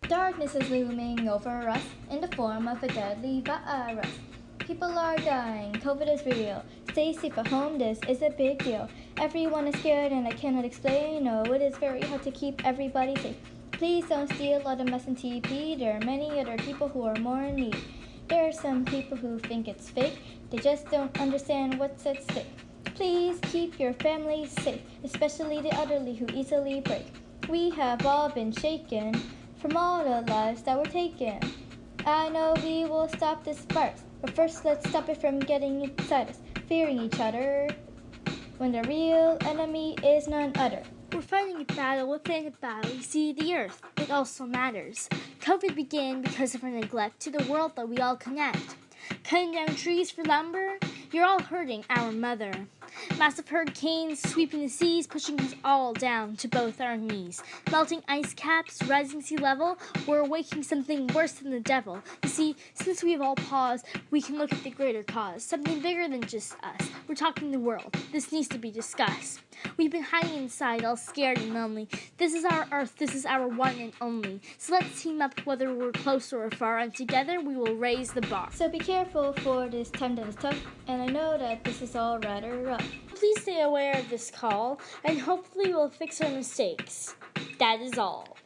Darkness is looming over us in the form of a deadly virus. People are dying, COVID is real. Stay safe at home, this is a big deal. Everyone is scared and I cannot explain. Oh, it is very hard to keep everybody safe. Please don't steal all the mess and TP. There are many other people who are more in need. There are some people who think it's fake. They just don't understand what's at stake. Please keep your family safe, especially the elderly who easily break. We have all been shaken from all the lives that were taken. I know we will stop this virus, but first let's stop it from getting inside us, fearing each other when the real enemy is none other. We're fighting a battle within a battle. You see, the earth, it also matters. COVID began because of our neglect to the world that we all connect. Cutting down trees for lumber, you're all hurting our mother. Massive hurricanes sweeping the seas, pushing us all down to both our knees. Melting ice caps, rising sea level, we're awakening something worse than the devil. You see, since we have all paused, we can look at the greater cause, something bigger than just us. We're talking the world. This needs to be discussed. We've been hiding inside, all scared and lonely. This is our earth, this is our one and only. So let's team up whether we're close or far, and together we will raise the bar. So be careful for this time that is tough, and I know that this is all rather rough. Please stay aware of this call, and hopefully we'll fix our mistakes. That is all.